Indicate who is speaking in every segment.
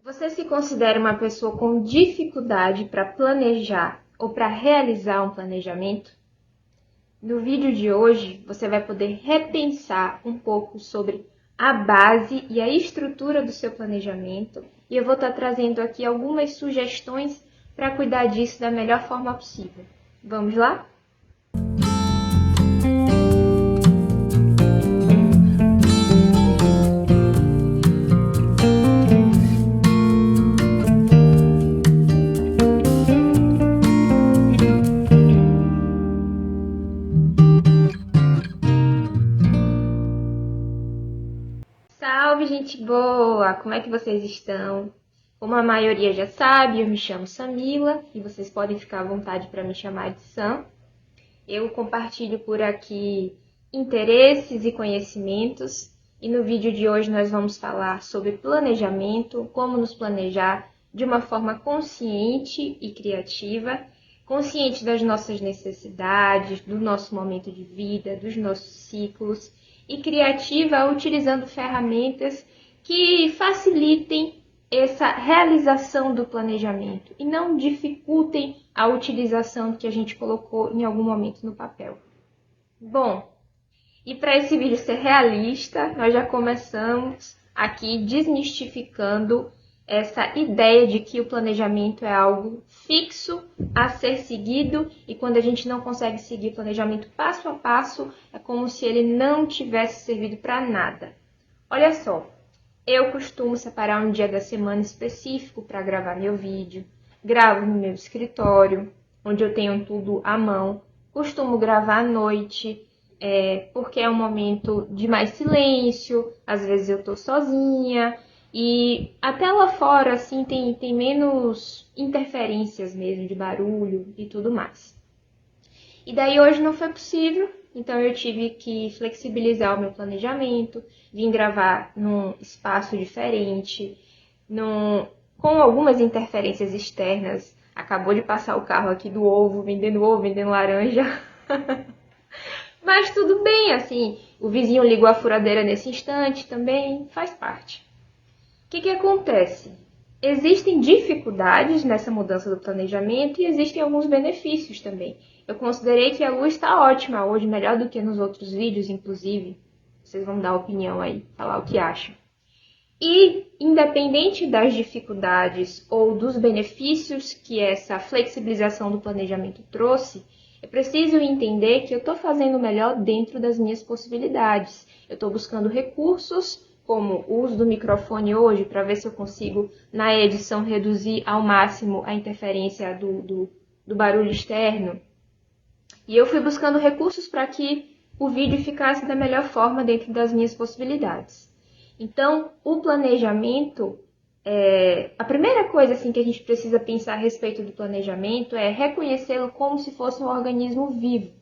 Speaker 1: Você se considera uma pessoa com dificuldade para planejar ou para realizar um planejamento? No vídeo de hoje, você vai poder repensar um pouco sobre a base e a estrutura do seu planejamento e eu vou estar trazendo aqui algumas sugestões para cuidar disso da melhor forma possível. Vamos lá? Salve, gente boa! Como é que vocês estão? Como a maioria já sabe, eu me chamo Samila e vocês podem ficar à vontade para me chamar de Sam. Eu compartilho por aqui interesses e conhecimentos e no vídeo de hoje nós vamos falar sobre planejamento, como nos planejar de uma forma consciente e criativa, consciente das nossas necessidades, do nosso momento de vida, dos nossos ciclos e criativa utilizando ferramentas que facilitem essa realização do planejamento e não dificultem a utilização que a gente colocou em algum momento no papel. Bom, e para esse vídeo ser realista, nós já começamos aqui desmistificando essa ideia de que o planejamento é algo fixo a ser seguido e quando a gente não consegue seguir o planejamento passo a passo, é como se ele não tivesse servido para nada. Olha só, eu costumo separar um dia da semana específico para gravar meu vídeo, gravo no meu escritório, onde eu tenho tudo à mão, costumo gravar à noite, porque é um momento de mais silêncio, às vezes eu estou sozinha, e até lá fora, assim, tem menos interferências mesmo de barulho e tudo mais. E daí hoje não foi possível, então eu tive que flexibilizar o meu planejamento, vim gravar num espaço diferente, com algumas interferências externas. Acabou de passar o carro aqui do ovo, vendendo laranja. Mas tudo bem, assim, o vizinho ligou a furadeira nesse instante também, faz parte. O que acontece? Existem dificuldades nessa mudança do planejamento e existem alguns benefícios também. Eu considerei que a luz está ótima hoje, melhor do que nos outros vídeos, inclusive. Vocês vão dar opinião aí, falar o que acham. E, independente das dificuldades ou dos benefícios que essa flexibilização do planejamento trouxe, é preciso entender que eu estou fazendo o melhor dentro das minhas possibilidades. Eu estou buscando recursos, como o uso do microfone hoje, para ver se eu consigo, na edição, reduzir ao máximo a interferência do barulho externo. E eu fui buscando recursos para que o vídeo ficasse da melhor forma dentro das minhas possibilidades. Então, o planejamento, a primeira coisa assim, que a gente precisa pensar a respeito do planejamento é reconhecê-lo como se fosse um organismo vivo.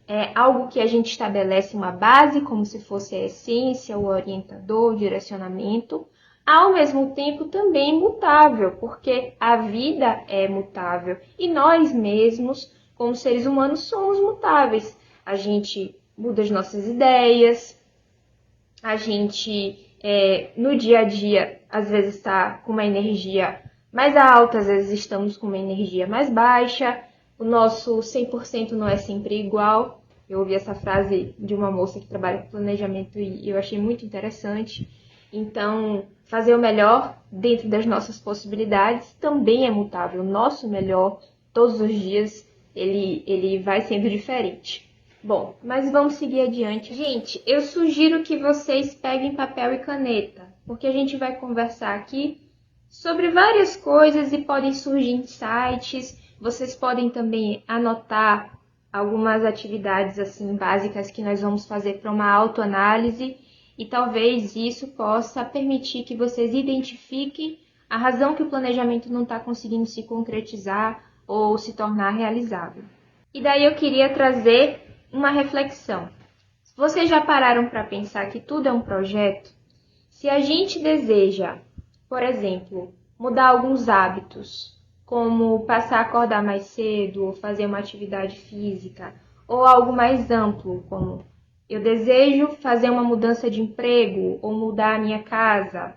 Speaker 1: É algo que a gente estabelece uma base, como se fosse a essência, o orientador, o direcionamento, ao mesmo tempo também mutável, porque a vida é mutável e nós mesmos, como seres humanos, somos mutáveis. A gente muda as nossas ideias, a gente no dia a dia às vezes está com uma energia mais alta, às vezes estamos com uma energia mais baixa. O nosso 100% não é sempre igual. Eu ouvi essa frase de uma moça que trabalha com planejamento e eu achei muito interessante. Então, fazer o melhor dentro das nossas possibilidades também é mutável. O nosso melhor, todos os dias, ele vai sendo diferente. Bom, mas vamos seguir adiante. Gente, eu sugiro que vocês peguem papel e caneta, porque a gente vai conversar aqui sobre várias coisas e podem surgir insights. Vocês podem também anotar algumas atividades assim básicas que nós vamos fazer para uma autoanálise e talvez isso possa permitir que vocês identifiquem a razão que o planejamento não está conseguindo se concretizar ou se tornar realizável. E daí eu queria trazer uma reflexão. Vocês já pararam para pensar que tudo é um projeto? Se a gente deseja, por exemplo, mudar alguns hábitos, como passar a acordar mais cedo, ou fazer uma atividade física, ou algo mais amplo, como eu desejo fazer uma mudança de emprego, ou mudar a minha casa,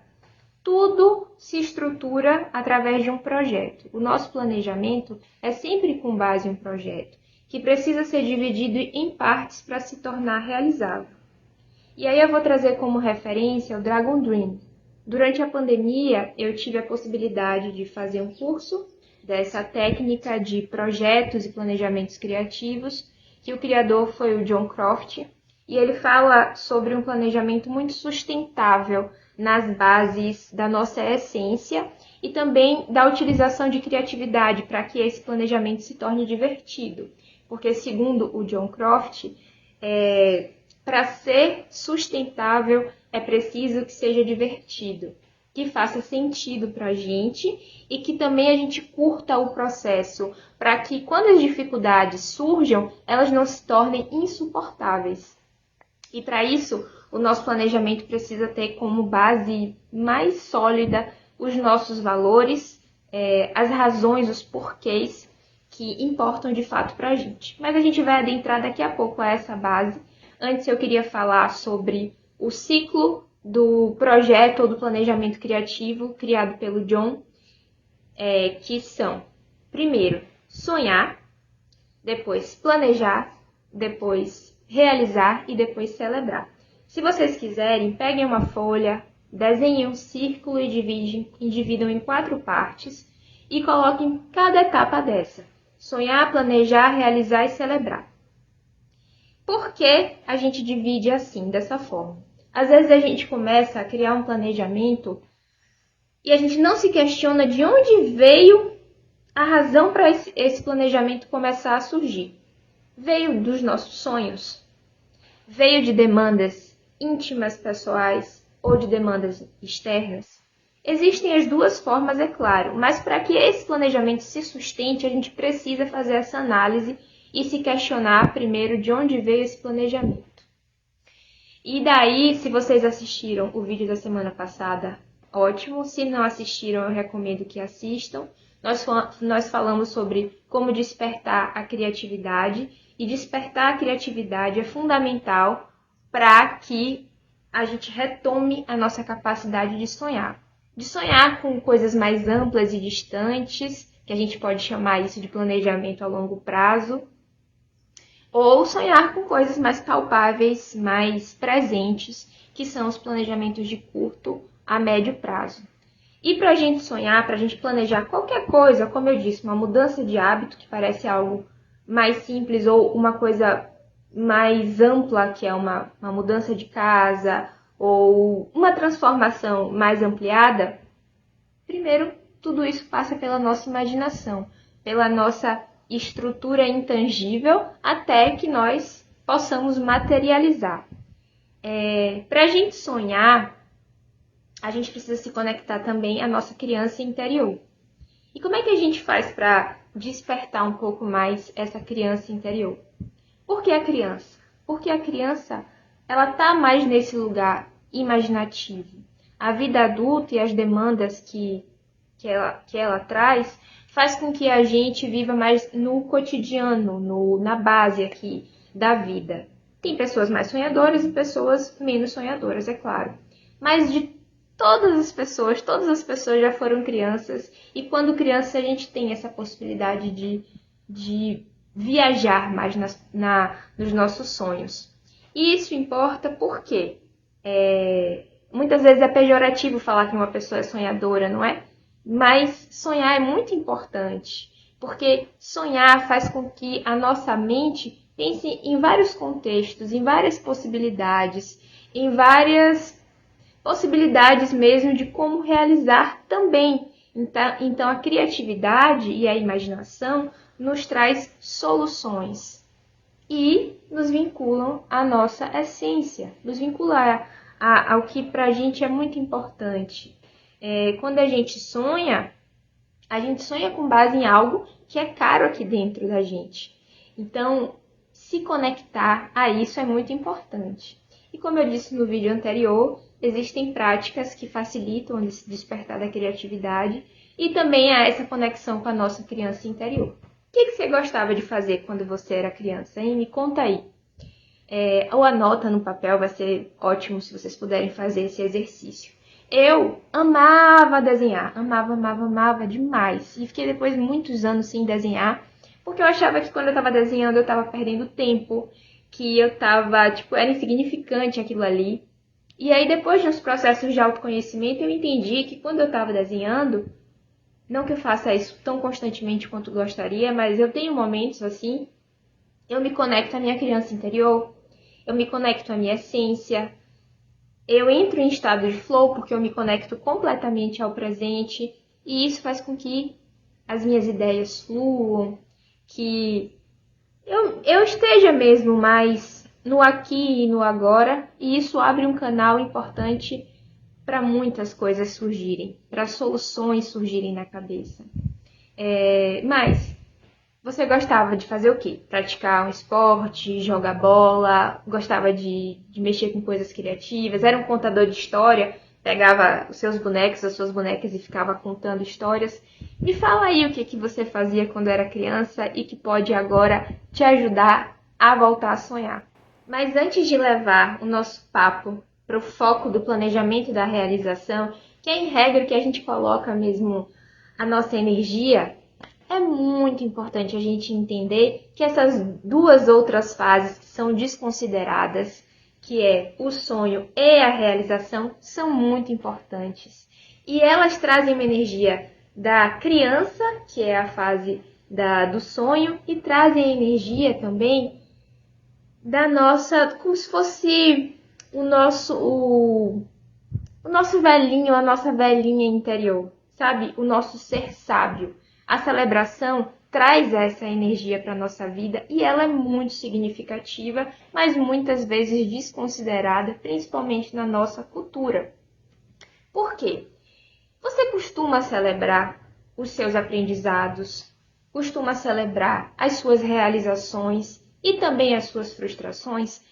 Speaker 1: tudo se estrutura através de um projeto. O nosso planejamento é sempre com base em um projeto, que precisa ser dividido em partes para se tornar realizável. E aí eu vou trazer como referência o Dragon Dream. Durante a pandemia, eu tive a possibilidade de fazer um curso dessa técnica de projetos e planejamentos criativos, que o criador foi o John Croft, e ele fala sobre um planejamento muito sustentável nas bases da nossa essência e também da utilização de criatividade para que esse planejamento se torne divertido. Porque, segundo o John Croft, para ser sustentável é preciso que seja divertido, que faça sentido para a gente e que também a gente curta o processo, para que quando as dificuldades surjam, elas não se tornem insuportáveis. E para isso, o nosso planejamento precisa ter como base mais sólida os nossos valores, as razões, os porquês que importam de fato para a gente. Mas a gente vai adentrar daqui a pouco a essa base. Antes eu queria falar sobre o ciclo do projeto ou do planejamento criativo criado pelo John, que são, primeiro, sonhar, depois planejar, depois realizar e depois celebrar. Se vocês quiserem, peguem uma folha, desenhem um círculo e dividam em 4 partes e coloquem cada etapa dessa. Sonhar, planejar, realizar e celebrar. Por que a gente divide assim, dessa forma? Às vezes a gente começa a criar um planejamento e a gente não se questiona de onde veio a razão para esse planejamento começar a surgir. Veio dos nossos sonhos? Veio de demandas íntimas, pessoais ou de demandas externas? Existem as duas formas, é claro, mas para que esse planejamento se sustente, a gente precisa fazer essa análise e se questionar primeiro de onde veio esse planejamento. E daí, se vocês assistiram o vídeo da semana passada, ótimo. Se não assistiram, eu recomendo que assistam. Nós falamos sobre como despertar a criatividade. E despertar a criatividade é fundamental para que a gente retome a nossa capacidade de sonhar. De sonhar com coisas mais amplas e distantes, que a gente pode chamar isso de planejamento a longo prazo. Ou sonhar com coisas mais palpáveis, mais presentes, que são os planejamentos de curto a médio prazo. E para a gente sonhar, para a gente planejar qualquer coisa, como eu disse, uma mudança de hábito, que parece algo mais simples, ou uma coisa mais ampla, que é uma mudança de casa, ou uma transformação mais ampliada, primeiro, tudo isso passa pela nossa imaginação, pela nossa estrutura intangível, até que nós possamos materializar. Para a gente sonhar, a gente precisa se conectar também à nossa criança interior. E como é que a gente faz para despertar um pouco mais essa criança interior? Por que a criança? Porque a criança, ela está mais nesse lugar imaginativo. A vida adulta e as demandas que ela traz faz com que a gente viva mais no cotidiano, na base aqui da vida. Tem pessoas mais sonhadoras e pessoas menos sonhadoras, é claro. Mas de todas as pessoas já foram crianças. E quando criança a gente tem essa possibilidade de viajar mais nos nossos sonhos. E isso importa porque muitas vezes é pejorativo falar que uma pessoa é sonhadora, não é? Mas sonhar é muito importante, porque sonhar faz com que a nossa mente pense em vários contextos, em várias possibilidades, em várias possibilidades mesmo de como realizar também. Então a criatividade e a imaginação nos traz soluções e nos vinculam à nossa essência, nos vincula ao que para a gente é muito importante. Quando a gente sonha com base em algo que é caro aqui dentro da gente. Então, se conectar a isso é muito importante. E como eu disse no vídeo anterior, existem práticas que facilitam o despertar da criatividade e também há essa conexão com a nossa criança interior. O que você gostava de fazer quando você era criança, hein? Me conta aí. Ou anota no papel, vai ser ótimo se vocês puderem fazer esse exercício. Eu amava desenhar, amava demais. E fiquei depois muitos anos sem desenhar, porque eu achava que quando eu estava desenhando eu estava perdendo tempo, que eu estava, era insignificante aquilo ali. E aí depois de uns processos de autoconhecimento eu entendi que quando eu estava desenhando, não que eu faça isso tão constantemente quanto gostaria, mas eu tenho momentos assim, eu me conecto à minha criança interior, eu me conecto à minha essência, eu entro em estado de flow porque eu me conecto completamente ao presente e isso faz com que as minhas ideias fluam, que eu esteja mesmo mais no aqui e no agora, e isso abre um canal importante para muitas coisas surgirem, para soluções surgirem na cabeça. Mas você gostava de fazer o quê? Praticar um esporte, jogar bola, gostava de mexer com coisas criativas, era um contador de história, pegava os seus bonecos, as suas bonecas e ficava contando histórias. Me fala aí o que você fazia quando era criança e que pode agora te ajudar a voltar a sonhar. Mas antes de levar o nosso papo para o foco do planejamento e da realização, que é em regra que a gente coloca mesmo a nossa energia, é muito importante a gente entender que essas duas outras fases que são desconsideradas, que é o sonho e a realização, são muito importantes. E elas trazem uma energia da criança, que é a fase do sonho, e trazem a energia também da nossa, como se fosse o nosso velhinho, a nossa velhinha interior, sabe? O nosso ser sábio. A celebração traz essa energia para a nossa vida e ela é muito significativa, mas muitas vezes desconsiderada, principalmente na nossa cultura. Por quê? Você costuma celebrar os seus aprendizados, costuma celebrar as suas realizações e também as suas frustrações,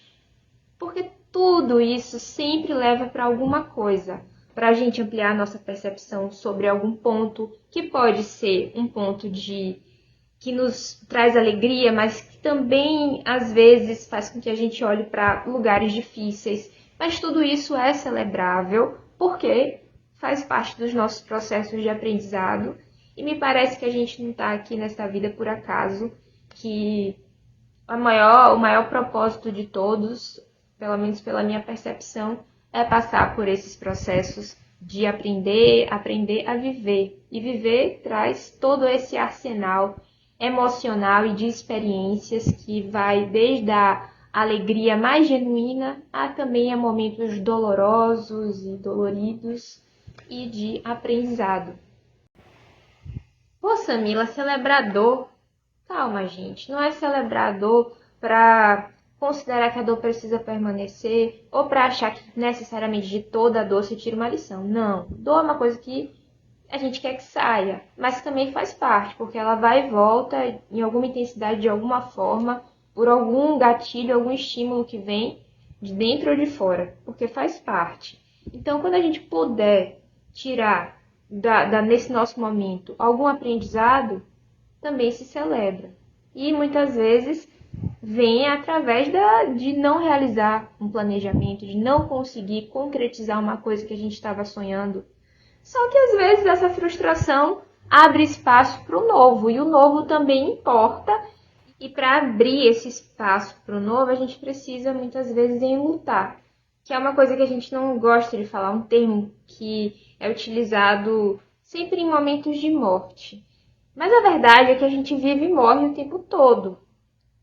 Speaker 1: porque tudo isso sempre leva para alguma coisa, para a gente ampliar a nossa percepção sobre algum ponto, que pode ser um ponto que nos traz alegria, mas que também às vezes faz com que a gente olhe para lugares difíceis. Mas tudo isso é celebrável, porque faz parte dos nossos processos de aprendizado. E me parece que a gente não está aqui nessa vida por acaso, que o maior propósito de todos, pelo menos pela minha percepção, é passar por esses processos de aprender a viver. E viver traz todo esse arsenal emocional e de experiências que vai desde a alegria mais genuína a também a momentos dolorosos e doloridos e de aprendizado. Pô, Samila, celebrador. Calma, gente. Não é celebrador para considerar que a dor precisa permanecer ou para achar que necessariamente de toda a dor se tira uma lição. Não. Dor é uma coisa que a gente quer que saia, mas também faz parte, porque ela vai e volta em alguma intensidade, de alguma forma, por algum gatilho, algum estímulo que vem de dentro ou de fora, porque faz parte. Então, quando a gente puder tirar nesse nosso momento algum aprendizado, também se celebra. E muitas vezes vem através de não realizar um planejamento, de não conseguir concretizar uma coisa que a gente estava sonhando. Só que às vezes essa frustração abre espaço para o novo, e o novo também importa. E para abrir esse espaço para o novo, a gente precisa muitas vezes enlutar, que é uma coisa que a gente não gosta de falar, um termo que é utilizado sempre em momentos de morte. Mas a verdade é que a gente vive e morre o tempo todo,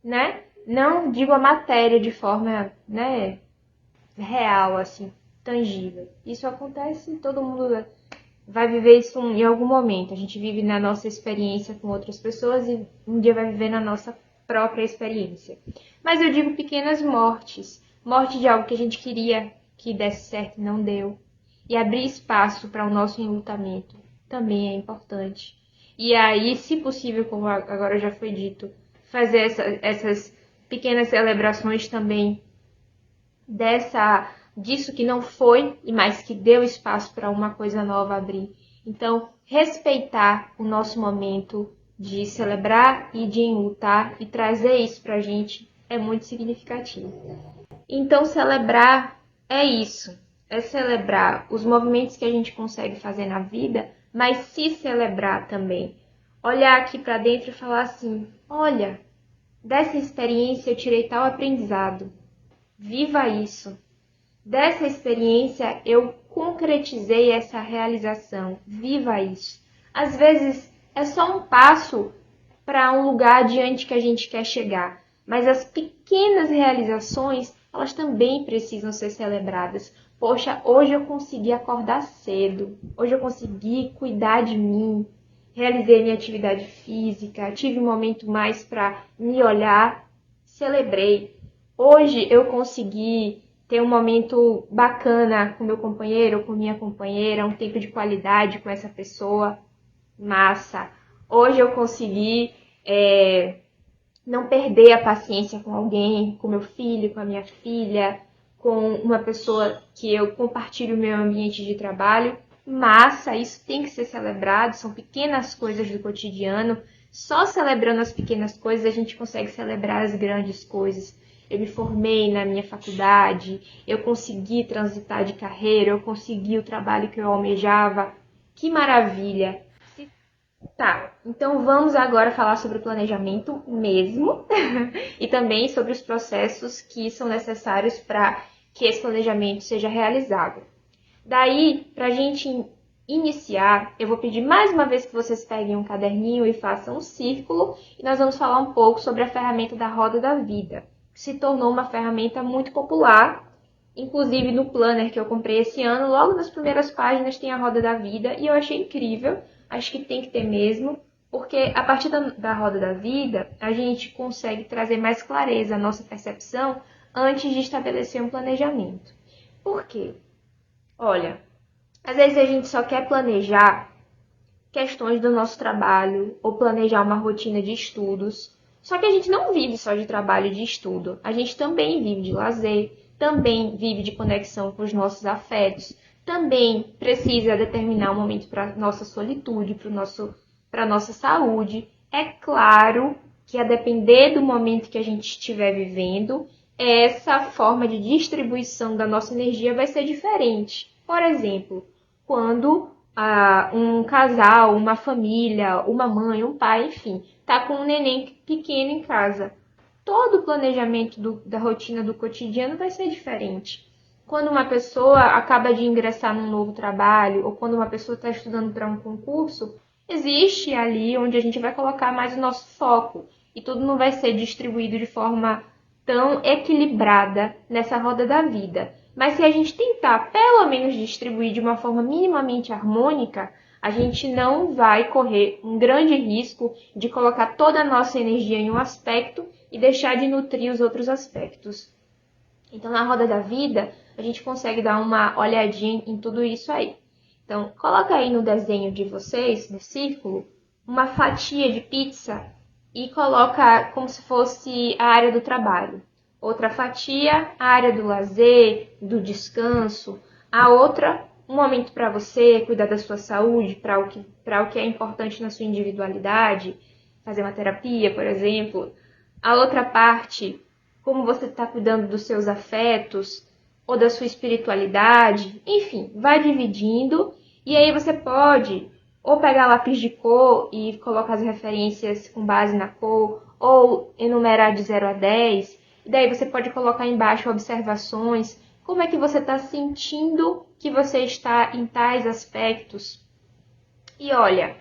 Speaker 1: né? Não digo a matéria de forma, né, real, assim, tangível. Isso acontece, todo mundo vai viver isso em algum momento. A gente vive na nossa experiência com outras pessoas e um dia vai viver na nossa própria experiência. Mas eu digo pequenas mortes. Morte de algo que a gente queria que desse certo e não deu. E abrir espaço para o nosso enlutamento também é importante. E aí, se possível, como agora já foi dito, fazer essas pequenas celebrações também disso que não foi, mas que deu espaço para uma coisa nova abrir. Então, respeitar o nosso momento de celebrar e de enlutar e trazer isso para a gente é muito significativo. Então, celebrar é isso. é celebrar os movimentos que a gente consegue fazer na vida, mas se celebrar também. Olhar aqui para dentro e falar assim, olha, dessa experiência eu tirei tal aprendizado. Viva isso. Dessa experiência eu concretizei essa realização. Viva isso. Às vezes é só um passo para um lugar adiante que a gente quer chegar, mas as pequenas realizações, elas também precisam ser celebradas. Poxa, hoje eu consegui acordar cedo, hoje eu consegui cuidar de mim, realizei minha atividade física, tive um momento mais para me olhar, celebrei. Hoje eu consegui ter um momento bacana com meu companheiro ou com minha companheira, um tempo de qualidade com essa pessoa, massa. Hoje eu consegui não perder a paciência com alguém, com meu filho, com a minha filha, com uma pessoa que eu compartilho o meu ambiente de trabalho. Massa, isso tem que ser celebrado, são pequenas coisas do cotidiano. Só celebrando as pequenas coisas a gente consegue celebrar as grandes coisas. Eu me formei na minha faculdade, eu consegui transitar de carreira, eu consegui o trabalho que eu almejava. Que maravilha! Tá, então vamos agora falar sobre o planejamento mesmo e também sobre os processos que são necessários para que esse planejamento seja realizado. Daí, para a gente iniciar, eu vou pedir mais uma vez que vocês peguem um caderninho e façam um círculo e nós vamos falar um pouco sobre a ferramenta da roda da vida, que se tornou uma ferramenta muito popular. Inclusive no planner que eu comprei esse ano, logo nas primeiras páginas tem a roda da vida e eu achei incrível, acho que tem que ter mesmo, porque a partir da roda da vida a gente consegue trazer mais clareza à nossa percepção antes de estabelecer um planejamento. Por quê? Olha, às vezes a gente só quer planejar questões do nosso trabalho ou planejar uma rotina de estudos, só que a gente não vive só de trabalho e de estudo, a gente também vive de lazer, também vive de conexão com os nossos afetos, também precisa determinar um momento para nossa solitude, para nossa saúde. É claro que a depender do momento que a gente estiver vivendo, essa forma de distribuição da nossa energia vai ser diferente. Por exemplo, quando um casal, uma família, uma mãe, um pai, enfim, está com um neném pequeno em casa, todo o planejamento da rotina do cotidiano vai ser diferente. Quando uma pessoa acaba de ingressar num novo trabalho, ou quando uma pessoa está estudando para um concurso, existe ali onde a gente vai colocar mais o nosso foco. E tudo não vai ser distribuído de forma tão equilibrada nessa roda da vida. Mas se a gente tentar, pelo menos, distribuir de uma forma minimamente harmônica, a gente não vai correr um grande risco de colocar toda a nossa energia em um aspecto e deixar de nutrir os outros aspectos. Então, na roda da vida, a gente consegue dar uma olhadinha em tudo isso aí. Então, coloca aí no desenho de vocês, no círculo, uma fatia de pizza e coloca como se fosse a área do trabalho. Outra fatia, a área do lazer, do descanso. A outra, um momento para você, cuidar da sua saúde, para o que é importante na sua individualidade, fazer uma terapia, por exemplo. A outra parte, como você está cuidando dos seus afetos ou da sua espiritualidade. Enfim, vai dividindo e aí você pode ou pegar lápis de cor e colocar as referências com base na cor, ou enumerar de 0 a 10. E daí você pode colocar embaixo observações, como é que você está sentindo que você está em tais aspectos. E olha,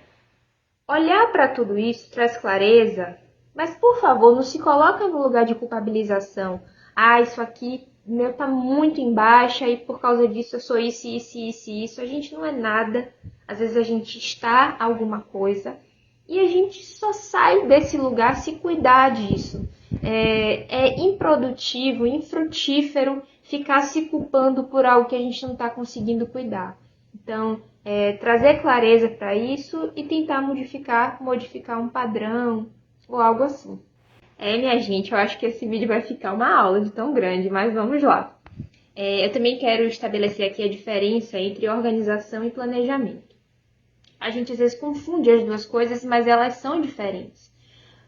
Speaker 1: olhar para tudo isso traz clareza, mas por favor, não se coloca no lugar de culpabilização. Ah, isso aqui meu tá muito em baixa e por causa disso eu sou isso, isso, isso, isso. A gente não é nada. Às vezes a gente está alguma coisa e a gente só sai desse lugar se cuidar disso. É improdutivo, infrutífero ficar se culpando por algo que a gente não está conseguindo cuidar. Então, trazer clareza para isso e tentar modificar um padrão ou algo assim. Minha gente, eu acho que esse vídeo vai ficar uma aula de tão grande, mas vamos lá. Eu também quero estabelecer aqui a diferença entre organização e planejamento. A gente às vezes confunde as duas coisas, mas elas são diferentes.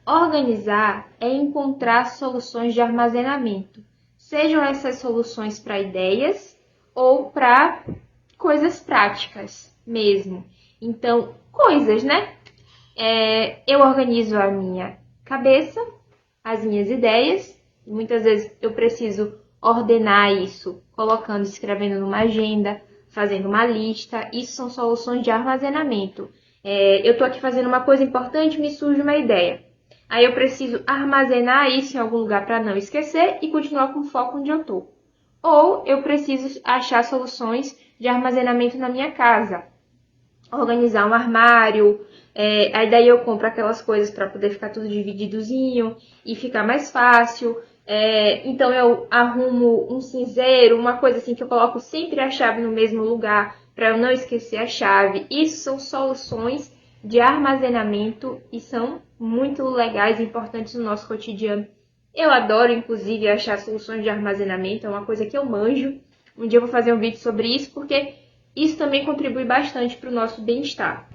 Speaker 1: Organizar é encontrar soluções de armazenamento, sejam essas soluções para ideias ou para coisas práticas mesmo. Então, coisas, né? Eu organizo a minha cabeça, as minhas ideias. Muitas vezes eu preciso ordenar isso, colocando, escrevendo numa agenda, fazendo uma lista. Isso são soluções de armazenamento. Eu estou aqui fazendo uma coisa importante, me surge uma ideia. Aí eu preciso armazenar isso em algum lugar para não esquecer e continuar com foco onde eu estou. Ou eu preciso achar soluções de armazenamento na minha casa. Organizar um armário, aí daí eu compro aquelas coisas para poder ficar tudo divididozinho e ficar mais fácil. Então eu arrumo um cinzeiro, uma coisa assim que eu coloco sempre a chave no mesmo lugar para eu não esquecer a chave. Isso são soluções de armazenamento e são muito legais e importantes no nosso cotidiano. Eu adoro, inclusive, achar soluções de armazenamento, é uma coisa que eu manjo. Um dia eu vou fazer um vídeo sobre isso, porque isso também contribui bastante para o nosso bem-estar.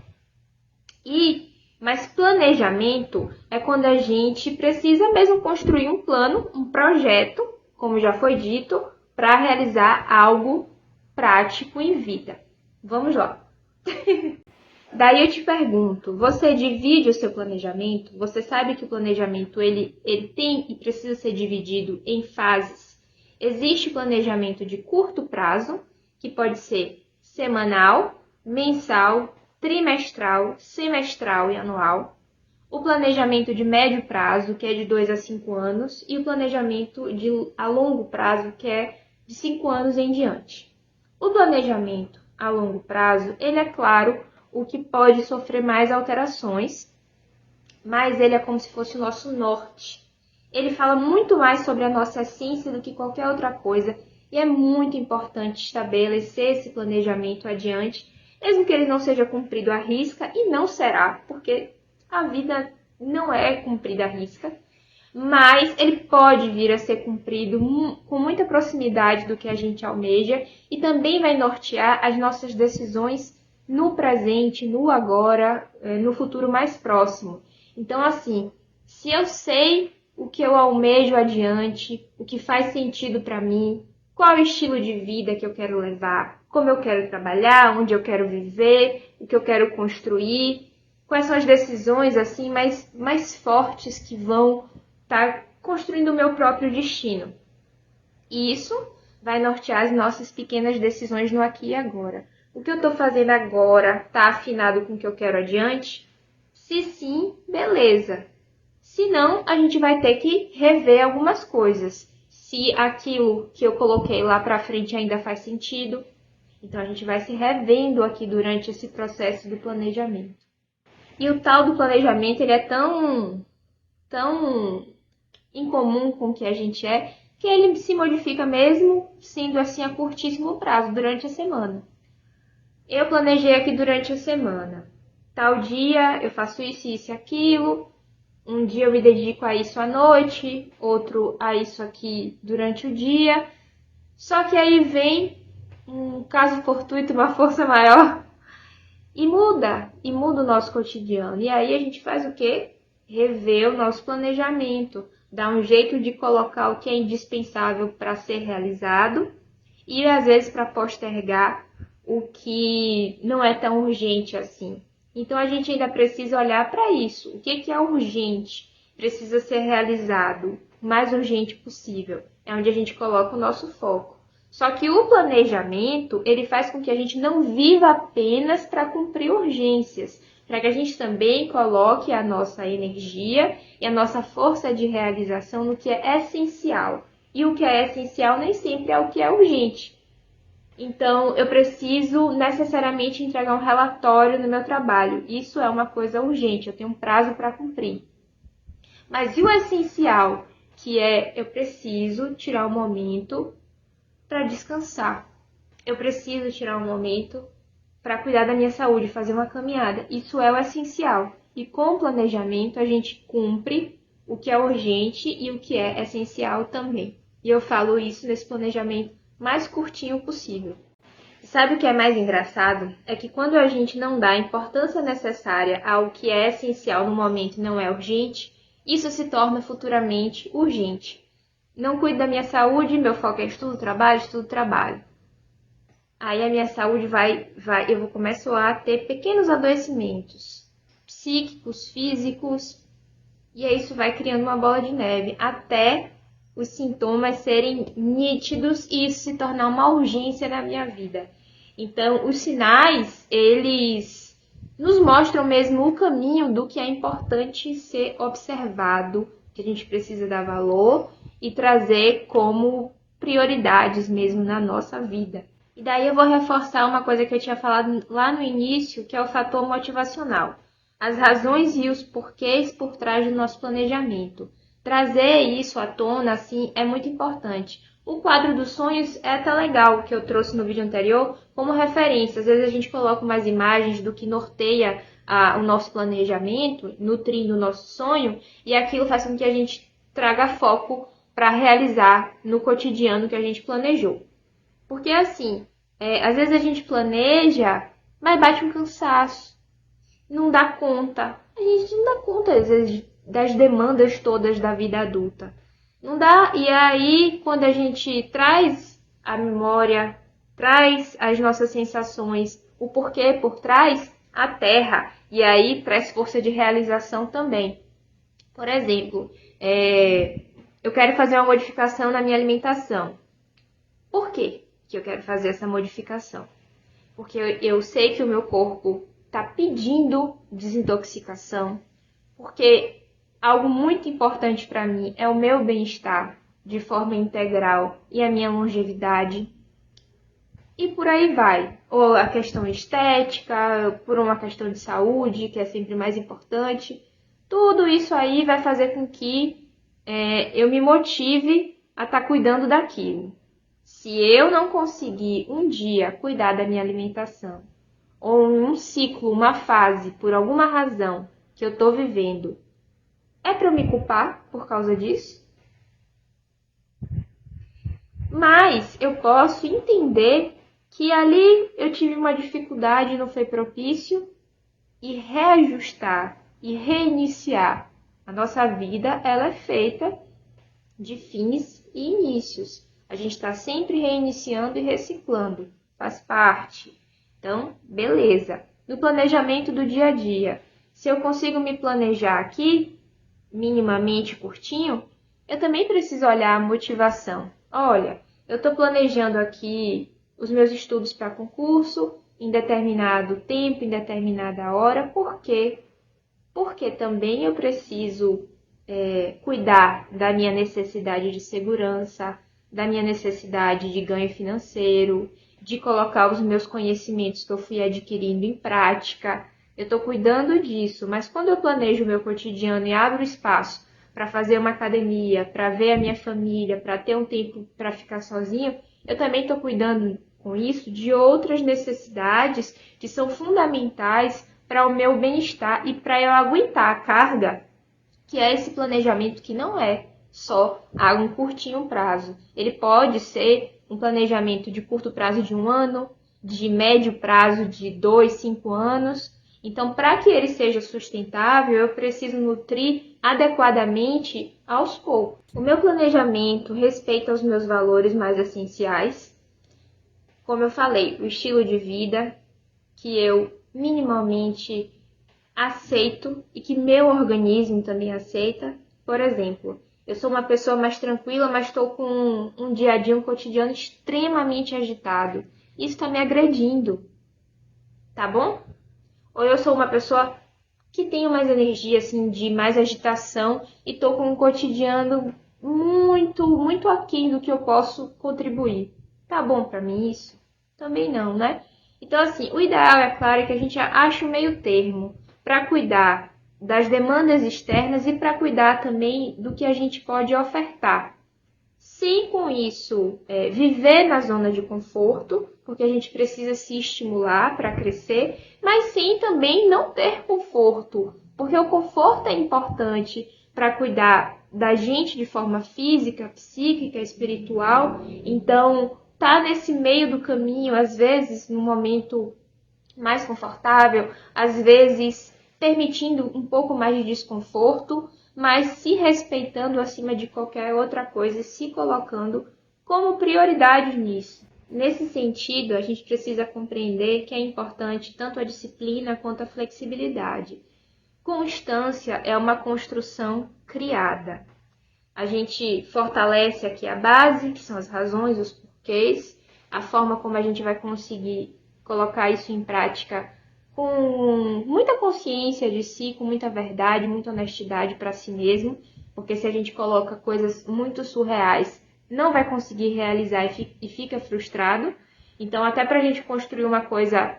Speaker 1: Mas planejamento é quando a gente precisa mesmo construir um plano, um projeto, como já foi dito, para realizar algo prático em vida. Vamos lá. Daí eu te pergunto, você divide o seu planejamento? Você sabe que o planejamento ele tem e precisa ser dividido em fases. Existe planejamento de curto prazo, que pode ser semanal, mensal, trimestral, semestral e anual. O planejamento de médio prazo, que é de 2 a 5 anos, e o planejamento a longo prazo, que é de 5 anos em diante. O planejamento a longo prazo, ele é claro, o que pode sofrer mais alterações, mas ele é como se fosse o nosso norte. Ele fala muito mais sobre a nossa essência do que qualquer outra coisa, e é muito importante estabelecer esse planejamento adiante, mesmo que ele não seja cumprido à risca, e não será, porque a vida não é cumprida à risca, mas ele pode vir a ser cumprido com muita proximidade do que a gente almeja e também vai nortear as nossas decisões no presente, no agora, no futuro mais próximo. Então, assim, se eu sei o que eu almejo adiante, o que faz sentido para mim, qual é o estilo de vida que eu quero levar, como eu quero trabalhar, onde eu quero viver, o que eu quero construir, quais são as decisões assim mais fortes que vão estar construindo o meu próprio destino. E isso vai nortear as nossas pequenas decisões no aqui e agora. O que eu estou fazendo agora está afinado com o que eu quero adiante? Se sim, beleza. Se não, a gente vai ter que rever algumas coisas. Se aquilo que eu coloquei lá para frente ainda faz sentido. Então, a gente vai se revendo aqui durante esse processo do planejamento. E o tal do planejamento, ele é tão incomum com o que a gente que ele se modifica mesmo sendo assim a curtíssimo prazo, durante a semana. Eu planejei aqui durante a semana. Tal dia eu faço isso, isso e aquilo. Um dia eu me dedico a isso à noite, outro a isso aqui durante o dia. Só que aí vem um caso fortuito, uma força maior, e muda o nosso cotidiano. E aí a gente faz o quê? Rever o nosso planejamento, dar um jeito de colocar o que é indispensável para ser realizado e às vezes para postergar o que não é tão urgente assim. Então a gente ainda precisa olhar para isso. O que é urgente? Precisa ser realizado o mais urgente possível. É onde a gente coloca o nosso foco. Só que o planejamento, ele faz com que a gente não viva apenas para cumprir urgências, para que a gente também coloque a nossa energia e a nossa força de realização no que é essencial. E o que é essencial nem sempre é o que é urgente. Então, eu preciso necessariamente entregar um relatório no meu trabalho. Isso é uma coisa urgente, eu tenho um prazo para cumprir. Mas e o essencial, que é eu preciso tirar um momento para descansar. Eu preciso tirar um momento para cuidar da minha saúde, fazer uma caminhada. Isso é o essencial. E com o planejamento a gente cumpre o que é urgente e o que é essencial também. E eu falo isso nesse planejamento mais curtinho possível. Sabe o que é mais engraçado? É que quando a gente não dá a importância necessária ao que é essencial no momento e não é urgente, isso se torna futuramente urgente. Não cuido da minha saúde, meu foco é estudo, trabalho, estudo, trabalho. aí a minha saúde eu começo a ter pequenos adoecimentos psíquicos, físicos, e aí isso vai criando uma bola de neve, até os sintomas serem nítidos e isso se tornar uma urgência na minha vida. Então, os sinais, eles nos mostram mesmo o caminho do que é importante ser observado, que a gente precisa dar valor e trazer como prioridades mesmo na nossa vida. E daí eu vou reforçar uma coisa que eu tinha falado lá no início, que é o fator motivacional. As razões e os porquês por trás do nosso planejamento. Trazer isso à tona, assim, é muito importante. O quadro dos sonhos é até legal, que eu trouxe no vídeo anterior, como referência. Às vezes a gente coloca umas imagens do que norteia o nosso planejamento, nutrindo o nosso sonho, e aquilo faz com que a gente traga foco para realizar no cotidiano que a gente planejou. Porque assim, às vezes a gente planeja, mas bate um cansaço, não dá conta. A gente não dá conta, às vezes, das demandas todas da vida adulta. Não dá, e aí quando a gente traz a memória, traz as nossas sensações, o porquê por trás, a terra, e aí traz força de realização também. Por exemplo, eu quero fazer uma modificação na minha alimentação. Por quê que eu quero fazer essa modificação? Porque eu sei que o meu corpo está pedindo desintoxicação, porque algo muito importante para mim é o meu bem-estar de forma integral e a minha longevidade. E por aí vai. Ou a questão estética, por uma questão de saúde, que é sempre mais importante. Tudo isso aí vai fazer com que eu me motive a estar cuidando daquilo. Se eu não conseguir um dia cuidar da minha alimentação, ou um ciclo, uma fase, por alguma razão que eu estou vivendo, é para eu me culpar por causa disso? Mas eu posso entender que ali eu tive uma dificuldade, não foi propício, e reajustar e reiniciar. A nossa vida, ela é feita de fins e inícios. A gente está sempre reiniciando e reciclando, faz parte. Então, beleza. No planejamento do dia a dia, se eu consigo me planejar aqui, minimamente curtinho, eu também preciso olhar a motivação. Olha, eu estou planejando aqui os meus estudos para concurso, em determinado tempo, em determinada hora. Por quê? Porque também eu preciso cuidar da minha necessidade de segurança, da minha necessidade de ganho financeiro, de colocar os meus conhecimentos que eu fui adquirindo em prática. Eu estou cuidando disso, mas quando eu planejo o meu cotidiano e abro espaço para fazer uma academia, para ver a minha família, para ter um tempo para ficar sozinho, eu também estou cuidando com isso de outras necessidades que são fundamentais para o meu bem-estar e para eu aguentar a carga, que é esse planejamento que não é só a um curtinho prazo. Ele pode ser um planejamento de curto prazo de 1 ano, de médio prazo de 2, 5 anos. Então, para que ele seja sustentável, eu preciso nutrir adequadamente aos poucos. O meu planejamento respeita os meus valores mais essenciais. Como eu falei, o estilo de vida que eu minimamente aceito e que meu organismo também aceita. Por exemplo, eu sou uma pessoa mais tranquila, mas estou com um dia a dia, um cotidiano extremamente agitado. Isso está me agredindo, tá bom? Ou eu sou uma pessoa que tem mais energia, assim, de mais agitação e estou com um cotidiano muito aquém do que eu posso contribuir. Tá bom para mim isso? Também não, né? Então, assim, o ideal, é claro, é que a gente ache um meio termo para cuidar das demandas externas e para cuidar também do que a gente pode ofertar. Sem com isso viver na zona de conforto, porque a gente precisa se estimular para crescer, mas sem também não ter conforto, porque o conforto é importante para cuidar da gente de forma física, psíquica, espiritual. Então, tá nesse meio do caminho, às vezes num momento mais confortável, às vezes permitindo um pouco mais de desconforto, mas se respeitando acima de qualquer outra coisa e se colocando como prioridade nisso. Nesse sentido, a gente precisa compreender que é importante tanto a disciplina quanto a flexibilidade. Constância é uma construção criada. A gente fortalece aqui a base, que são as razões, os porquês, a forma como a gente vai conseguir colocar isso em prática com muita consciência de si, com muita verdade, muita honestidade para si mesmo, porque se a gente coloca coisas muito surreais, não vai conseguir realizar e fica frustrado. Então, até para a gente construir uma coisa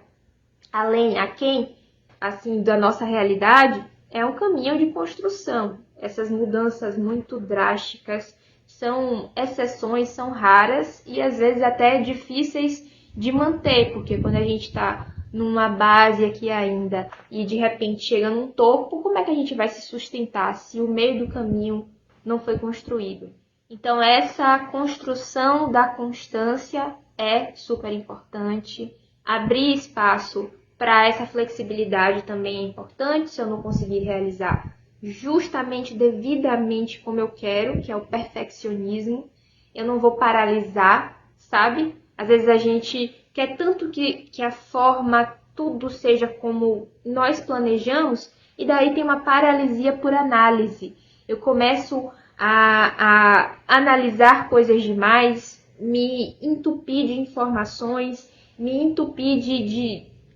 Speaker 1: aquém, assim, da nossa realidade, é um caminho de construção. Essas mudanças muito drásticas são exceções, são raras e às vezes até difíceis de manter, porque quando a gente está numa base aqui ainda e de repente chega num topo, como é que a gente vai se sustentar se o meio do caminho não foi construído? Então, essa construção da constância é super importante. Abrir espaço para essa flexibilidade também é importante. Se eu não conseguir realizar justamente, devidamente como eu quero, que é o perfeccionismo, eu não vou paralisar, sabe? Às vezes a gente quer tanto que a forma, tudo seja como nós planejamos, e daí tem uma paralisia por análise. Eu começo a analisar coisas demais, me entupir de informações, me entupir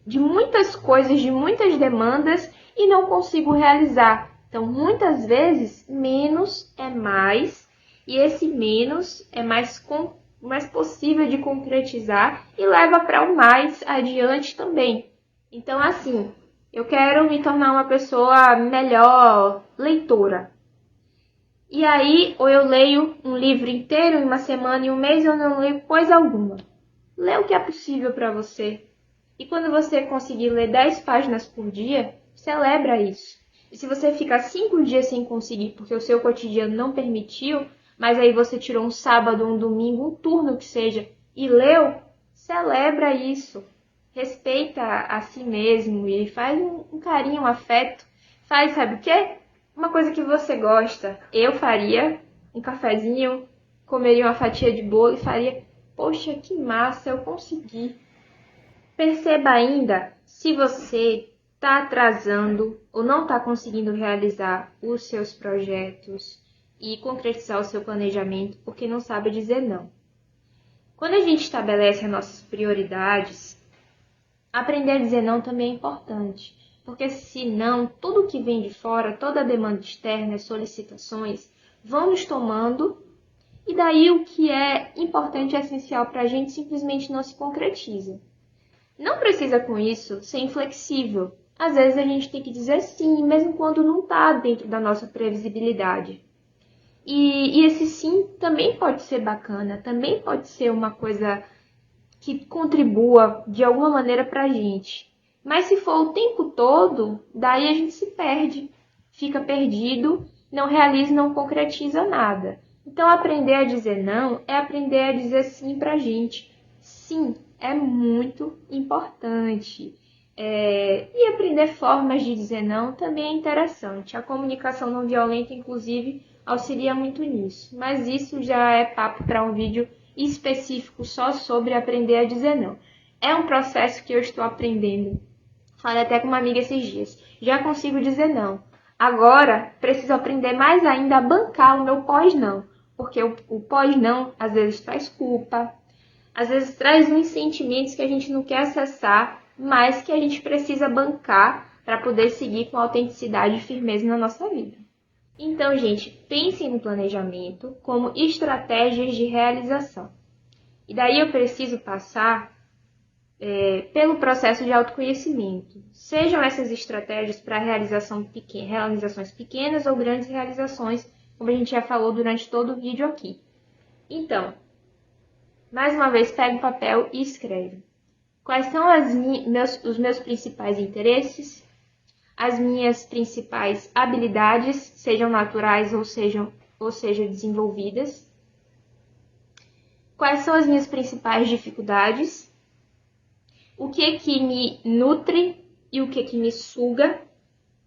Speaker 1: de muitas coisas, de muitas demandas e não consigo realizar. Então, muitas vezes, menos é mais e esse menos é mais possível de concretizar e leva para o mais adiante também. Então, assim, eu quero me tornar uma pessoa melhor leitora. E aí, ou eu leio um livro inteiro em uma semana, em um mês eu não leio coisa alguma. Lê o que é possível para você. E quando você conseguir ler 10 páginas por dia, celebra isso. E se você ficar 5 dias sem conseguir porque o seu cotidiano não permitiu, mas aí você tirou um sábado, um domingo, um turno que seja, e leu, celebra isso. Respeita a si mesmo e faz um carinho, um afeto. Faz, sabe o quê? Uma coisa que você gosta. Eu faria um cafezinho, comeria uma fatia de bolo e faria, poxa, que massa, eu consegui. Perceba ainda se você está atrasando ou não está conseguindo realizar os seus projetos e concretizar o seu planejamento porque não sabe dizer não. Quando a gente estabelece as nossas prioridades, aprender a dizer não também é importante, porque senão tudo que vem de fora, toda a demanda externa, as solicitações, vão nos tomando e daí o que é importante e essencial para a gente simplesmente não se concretiza. Não precisa com isso ser inflexível. Às vezes a gente tem que dizer sim, mesmo quando não está dentro da nossa previsibilidade. E esse sim também pode ser bacana, também pode ser uma coisa que contribua de alguma maneira para a gente. Mas se for o tempo todo, daí a gente se perde, fica perdido, não realiza, não concretiza nada. Então, aprender a dizer não é aprender a dizer sim para a gente. Sim, é muito importante. E aprender formas de dizer não também é interessante. A comunicação não violenta, inclusive, auxilia muito nisso. Mas isso já é papo para um vídeo específico só sobre aprender a dizer não. É um processo que eu estou aprendendo. Falei até com uma amiga esses dias. Já consigo dizer não. Agora, preciso aprender mais ainda a bancar o meu pós-não. Porque o pós-não, às vezes, traz culpa. Às vezes, traz uns sentimentos que a gente não quer acessar, mas que a gente precisa bancar para poder seguir com autenticidade e firmeza na nossa vida. Então, gente, pensem no planejamento como estratégias de realização. E daí eu preciso passar pelo processo de autoconhecimento. Sejam essas estratégias para realizações pequenas ou grandes realizações, como a gente já falou durante todo o vídeo aqui. Então, mais uma vez, pega o papel e escreve. Quais são os meus principais interesses? As minhas principais habilidades, sejam naturais ou sejam desenvolvidas? Quais são as minhas principais dificuldades? O que me nutre e o que me suga?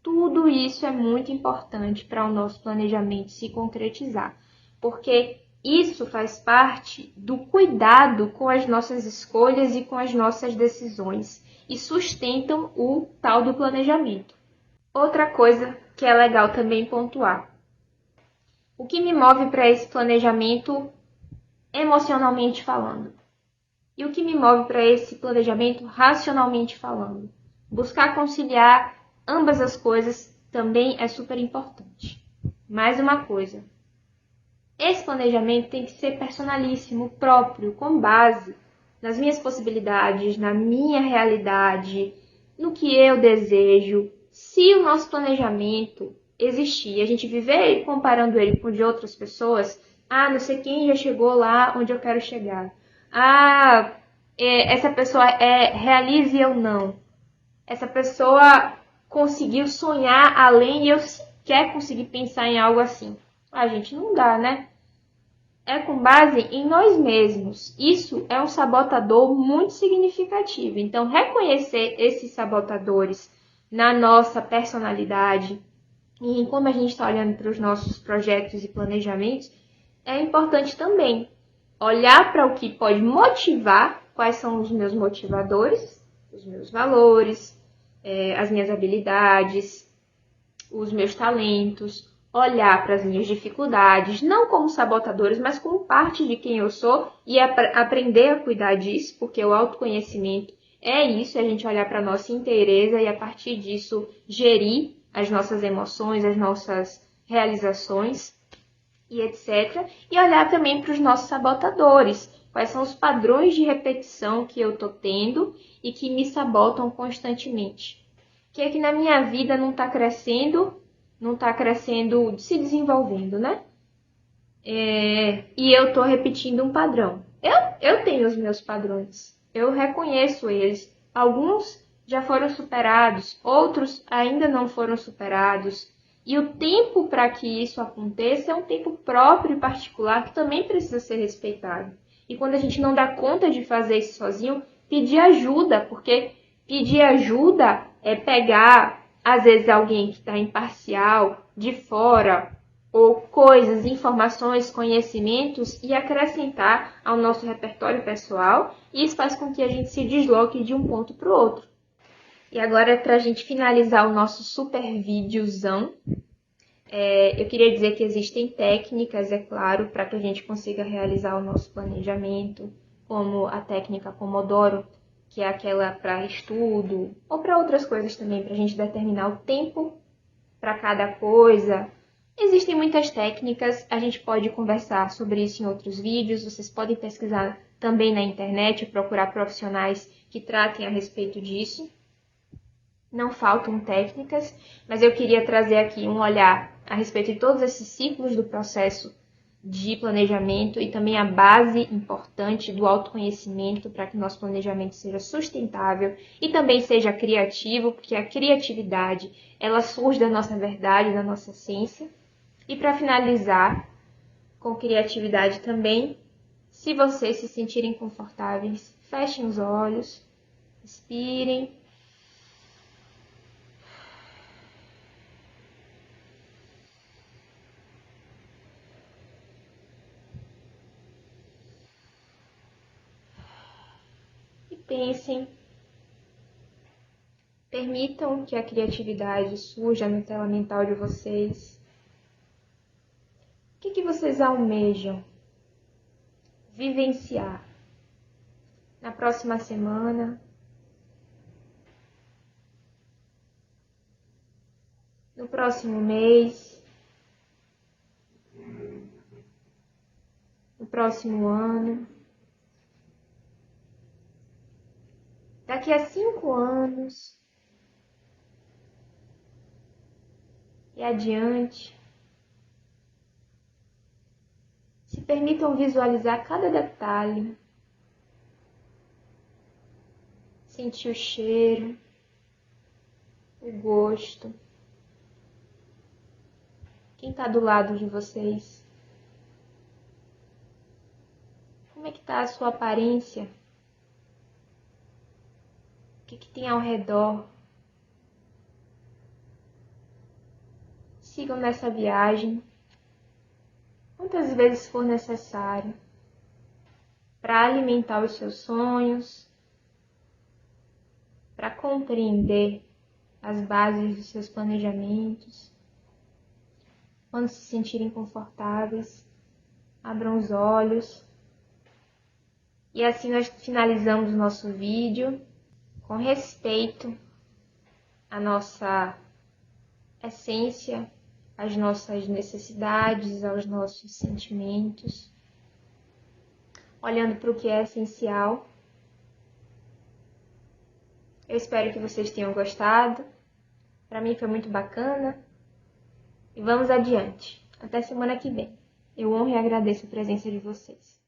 Speaker 1: Tudo isso é muito importante para o nosso planejamento se concretizar, porque Isso faz parte do cuidado com as nossas escolhas e com as nossas decisões e sustentam o tal do planejamento. Outra coisa que é legal também pontuar. O que me move para esse planejamento emocionalmente falando? E o que me move para esse planejamento racionalmente falando? Buscar conciliar ambas as coisas também é super importante. Mais uma coisa. Esse planejamento tem que ser personalíssimo, próprio, com base nas minhas possibilidades, na minha realidade, no que eu desejo. Se o nosso planejamento existir, a gente viver comparando ele com o de outras pessoas, não sei quem já chegou lá onde eu quero chegar. Essa pessoa realize eu não. Essa pessoa conseguiu sonhar além e eu sequer consegui pensar em algo assim. Gente, não dá, né? É com base em nós mesmos. Isso é um sabotador muito significativo. Então, reconhecer esses sabotadores na nossa personalidade e em como a gente está olhando para os nossos projetos e planejamentos é importante também. Olhar para o que pode motivar, quais são os meus motivadores, os meus valores, as minhas habilidades, os meus talentos, olhar para as minhas dificuldades, não como sabotadores, mas como parte de quem eu sou e aprender a cuidar disso, porque o autoconhecimento é isso, é a gente olhar para a nossa inteireza e a partir disso gerir as nossas emoções, as nossas realizações e etc. E olhar também para os nossos sabotadores, quais são os padrões de repetição que eu estou tendo e que me sabotam constantemente. Que é que na minha vida não está crescendo, se desenvolvendo, né? E eu estou repetindo um padrão. Eu tenho os meus padrões, eu reconheço eles. Alguns já foram superados, outros ainda não foram superados. E o tempo para que isso aconteça é um tempo próprio e particular que também precisa ser respeitado. E quando a gente não dá conta de fazer isso sozinho, pedir ajuda, porque pedir ajuda é pegar, às vezes, alguém que está imparcial, de fora, ou coisas, informações, conhecimentos e acrescentar ao nosso repertório pessoal. E isso faz com que a gente se desloque de um ponto para o outro. E agora, para a gente finalizar o nosso super videozão, eu queria dizer que existem técnicas, é claro, para que a gente consiga realizar o nosso planejamento, como a técnica Pomodoro, que é aquela para estudo, ou para outras coisas também, para a gente determinar o tempo para cada coisa. Existem muitas técnicas, a gente pode conversar sobre isso em outros vídeos, vocês podem pesquisar também na internet, procurar profissionais que tratem a respeito disso. Não faltam técnicas, mas eu queria trazer aqui um olhar a respeito de todos esses ciclos do processo de planejamento e também a base importante do autoconhecimento para que nosso planejamento seja sustentável e também seja criativo, porque a criatividade ela surge da nossa verdade, da nossa essência. E para finalizar com criatividade também, se vocês se sentirem confortáveis, fechem os olhos, respirem. Pensem, permitam que a criatividade surja na tela mental de vocês. O que vocês almejam vivenciar na próxima semana, no próximo mês, no próximo ano? Daqui a 5 anos e adiante, se permitam visualizar cada detalhe, sentir o cheiro, o gosto, quem está do lado de vocês, como é que está a sua aparência, o que tem ao redor. Sigam nessa viagem. quantas vezes for necessário, para alimentar os seus sonhos, para compreender as bases dos seus planejamentos. Quando se sentirem confortáveis, abram os olhos. E assim nós finalizamos o nosso vídeo com respeito à nossa essência, às nossas necessidades, aos nossos sentimentos, olhando para o que é essencial. Eu espero que vocês tenham gostado. Para mim foi muito bacana. E vamos adiante. Até semana que vem. Eu honro e agradeço a presença de vocês.